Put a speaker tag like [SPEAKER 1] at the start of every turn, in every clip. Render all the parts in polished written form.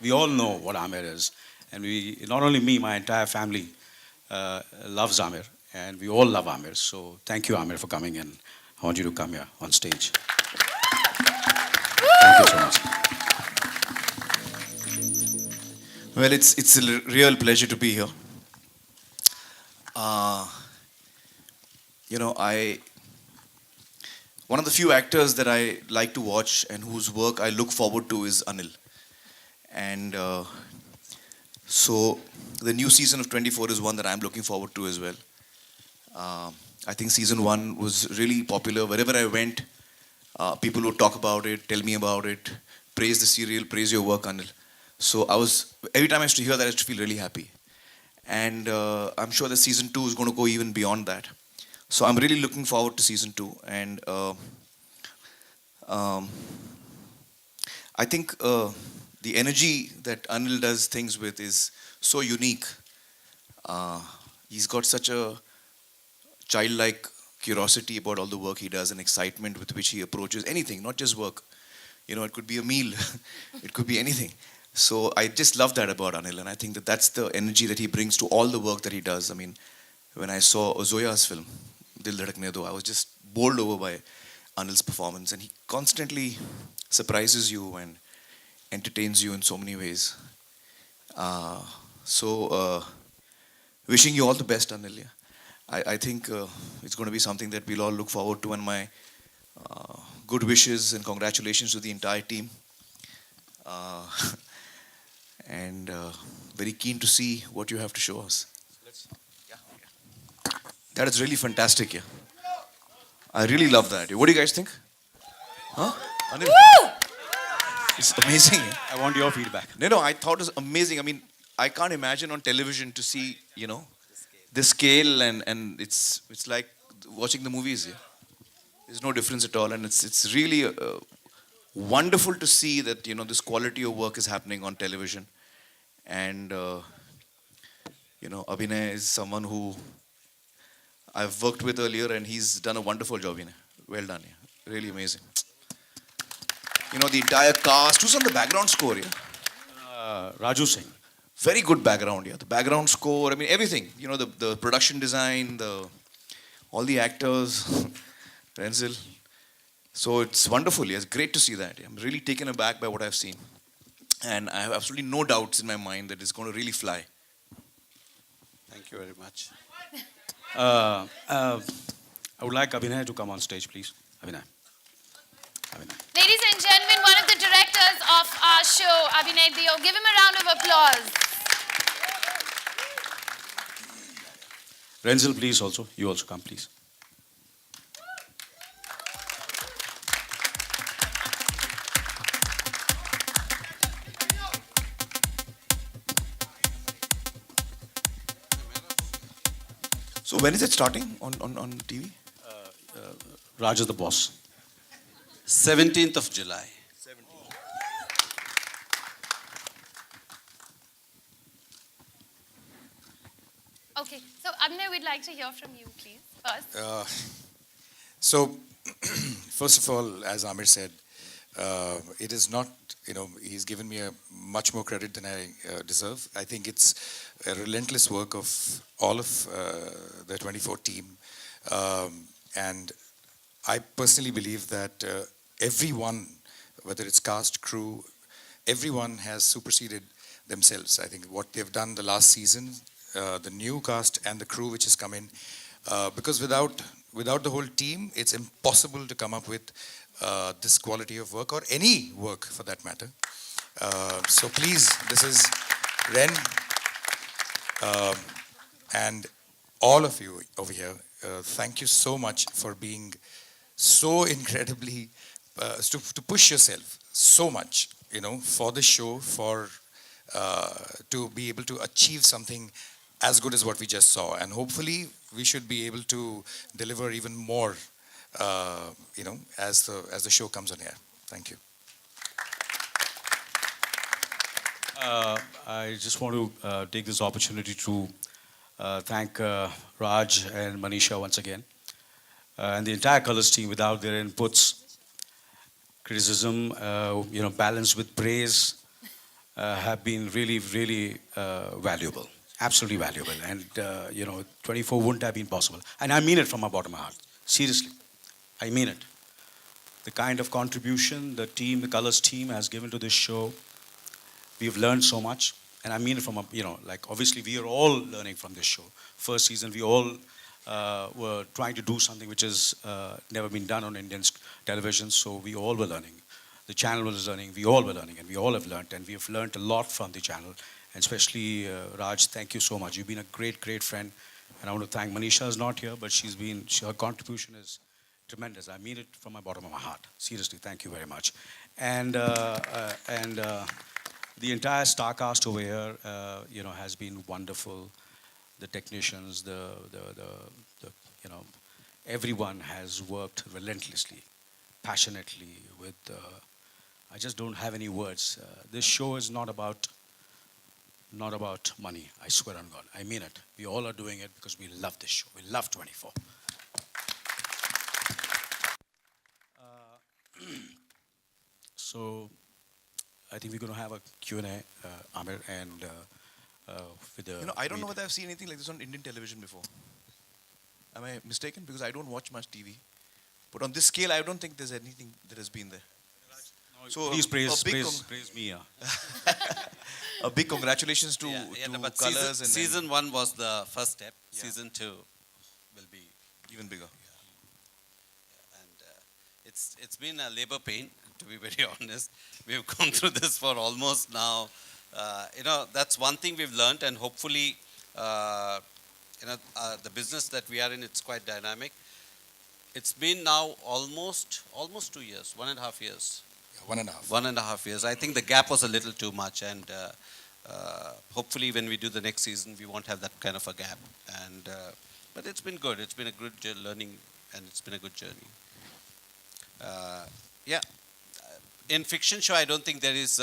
[SPEAKER 1] we all know what Amir is. And we, not only me, my entire family loves Amir. And we all love Amir. So thank you, Amir, for coming in. I want you to come here on stage. Thank you so much.
[SPEAKER 2] Well, it's a real pleasure to be here. Uh, I one of the few actors that I like to watch and whose work I look forward to is Anil. And so the new season of 24 is one that I'm looking forward to as well. Uh, I think season one was really popular. Wherever I went, people would talk about it, tell me about it, praise the serial, praise your work, Anil. So every time I used to hear that, I used to feel really happy. And I'm sure that season two is going to go even beyond that. So I'm really looking forward to season two. And um, I think the energy that Anil does things with is so unique. Uh, he's got such a childlike curiosity about all the work he does and excitement with which he approaches anything, not just work. It could be a meal, it could be anything. So I just love that about Anil, and I think that that's the energy that he brings to all the work that he does. I mean, when I saw Zoya's film, Dil Dhadakne Do, I was just bowled over by Anil's performance, and he constantly surprises you and entertains you in so many ways. Uh, so, wishing you all the best, Anil. Yeah. I think it's going to be something that we'll all look forward to, and my good wishes and congratulations to the entire team. Uh, and very keen to see what you have to show us. Yeah. That is really fantastic. Yeah, I really love that. What do you guys think? Huh? Anil? It's amazing. Yeah?
[SPEAKER 1] I want your feedback.
[SPEAKER 2] No, I thought it was amazing. I mean, I can't imagine on television to see, the scale, and it's like watching the movies. Yeah? There's no difference at all, and it's really wonderful to see that this quality of work is happening on television. And Abhinay is someone who I've worked with earlier, and he's done a wonderful job. Well done, yeah. Really amazing. The entire cast. Who's on the background score? Yeah,
[SPEAKER 1] Raju Singh.
[SPEAKER 2] very good background. Yeah, the background score. I mean, everything. The production design, all the actors, Renzel. So it's wonderful. Yeah, it's great to see that. Yeah. I'm really taken aback by what I've seen, and I have absolutely no doubts in my mind that it's going to really fly.
[SPEAKER 1] Thank you very much. I would like Abhinay to come on stage, please. Abhinay. Abhinay.
[SPEAKER 3] Ladies and gentlemen, one of the directors of our show, Abhinay Dio. Give him a round of applause.
[SPEAKER 1] Renzel, please also. You also come, please.
[SPEAKER 2] So when is it starting on TV?
[SPEAKER 1] Raj is the boss.
[SPEAKER 4] 17th of July.
[SPEAKER 3] Okay, so Abhinay, we'd like to hear from you, please, first.
[SPEAKER 5] So, first of all, as Amir said, it is not, he's given me a much more credit than I deserve. I think it's a relentless work of all of the 24 team. And I personally believe that everyone, whether it's cast, crew, everyone has superseded themselves. I think what they've done the last season, the new cast and the crew which has come in, because without the whole team, it's impossible to come up with this quality of work, or any work for that matter. So please, this is Ren and all of you over here. Thank you so much for being so incredibly, to push yourself so much, for the show, for to be able to achieve something as good as what we just saw. And hopefully we should be able to deliver even more, as the show comes on air. Thank you.
[SPEAKER 1] I just want to take this opportunity to thank Raj and Manisha once again, and the entire Colors team. Without their inputs, criticism, balanced with praise, have been really, really valuable. Absolutely valuable. And, 24 wouldn't have been possible. And I mean it from my bottom of my heart. Seriously. I mean it. The kind of contribution the team, the Colors team has given to this show, we've learned so much. And I mean it from, obviously we are all learning from this show. First season, we all were trying to do something which has never been done on Indian television, so we all were learning. The channel was learning, we all were learning, and we all have learned, and we have learned a lot from the channel. And especially Raj, thank you so much. You've been a great, great friend. And I want to thank Manisha is not here, but her contribution is tremendous. I mean it from my bottom of my heart. Seriously, thank you very much. And the entire star cast over here, has been wonderful. The technicians, everyone has worked relentlessly, passionately. I just don't have any words. This show is not about money. I swear on God, I mean it. We all are doing it because we love this show. We love 24. So I think we're going to have a Q&A, Amir, and with the.
[SPEAKER 2] I don't know whether I've seen anything like this on Indian television before. Am I mistaken? Because I don't watch much TV. But on this scale, I don't think there's anything that has been there. So
[SPEAKER 1] Please praise me.
[SPEAKER 2] A big congratulations to
[SPEAKER 4] But
[SPEAKER 2] Colors
[SPEAKER 4] season 1 was the first step.
[SPEAKER 2] Yeah.
[SPEAKER 4] Season 2 will be,
[SPEAKER 2] even bigger.
[SPEAKER 4] and it's been a labor pain, to be very honest. We've gone through this for almost now. That's one thing we've learned, and hopefully, the business that we are in, it's quite dynamic. It's been now almost 2 years, 1.5 years.
[SPEAKER 5] Yeah, 1.5.
[SPEAKER 4] 1.5 years. I think the gap was a little too much, and hopefully when we do the next season, we won't have that kind of a gap. And but it's been good. It's been a good learning, and it's been a good journey. In fiction show, I don't think there is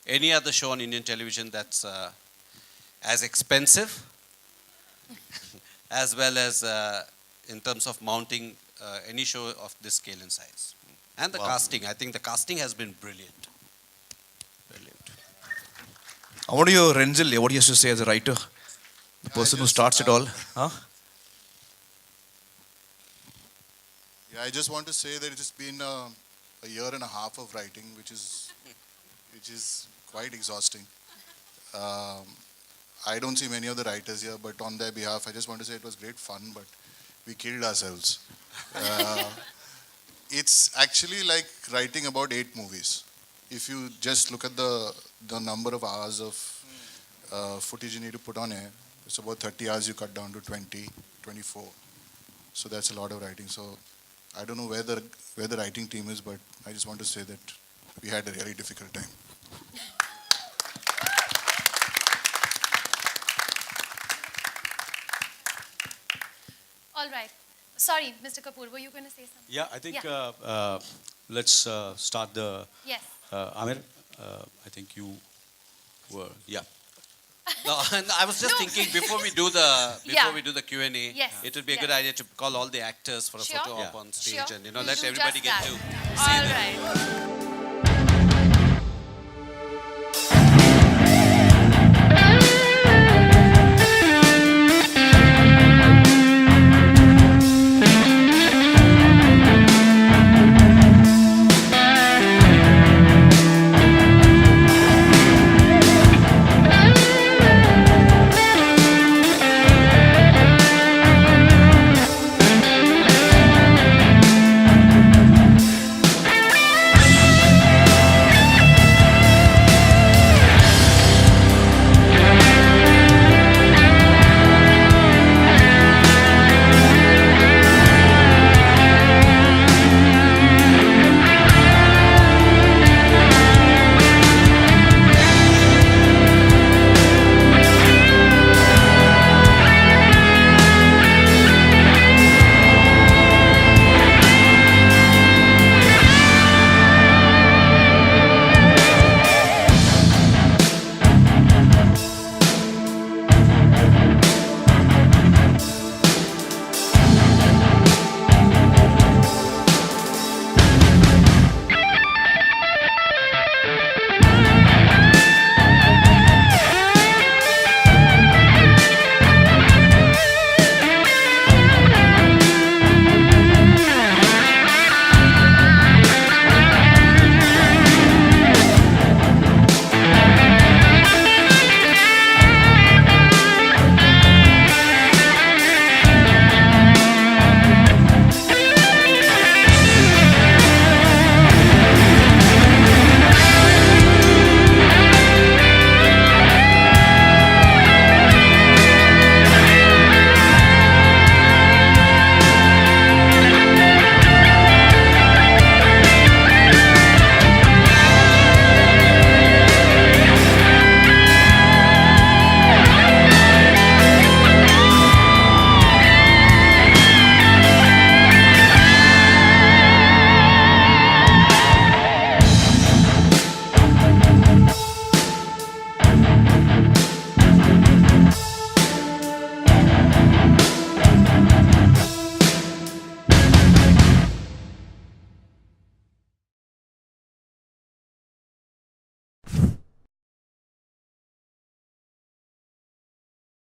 [SPEAKER 4] any other show on Indian television that's as expensive, as well as in terms of mounting any show of this scale and size. And the casting, I think the casting has been brilliant. Brilliant.
[SPEAKER 2] I want to hear Renzel, what he has to say as a writer. The person who starts it all. Huh?
[SPEAKER 6] Yeah, I just want to say that it has been a year and a half of writing, which is quite exhausting. I don't see many of the writers here, but on their behalf, I just want to say it was great fun, but we killed ourselves. It's actually like writing about 8 movies. If you just look at the number of hours of footage you need to put on air, it's about 30 hours you cut down to 20, 24. So that's a lot of writing. So I don't know where the writing team is, but I just want to say that we had a really difficult time.
[SPEAKER 3] All right. Sorry, Mr. Kapoor, were you going to say something?
[SPEAKER 1] Yeah, I think
[SPEAKER 3] Yeah.
[SPEAKER 1] let's start the.
[SPEAKER 3] Yes.
[SPEAKER 1] Amir, I think you were. Yeah.
[SPEAKER 4] No, and I was just thinking before we do the Q&A,
[SPEAKER 3] Yes,
[SPEAKER 4] it would be a
[SPEAKER 3] yes.
[SPEAKER 4] good idea to call all the actors for a
[SPEAKER 3] Sure.
[SPEAKER 4] photo op
[SPEAKER 1] Yeah.
[SPEAKER 4] on stage,
[SPEAKER 3] Sure.
[SPEAKER 4] and
[SPEAKER 3] We'll
[SPEAKER 4] let
[SPEAKER 3] do
[SPEAKER 4] everybody
[SPEAKER 3] just
[SPEAKER 4] get
[SPEAKER 3] that.
[SPEAKER 4] to see
[SPEAKER 3] All
[SPEAKER 4] them.
[SPEAKER 3] right.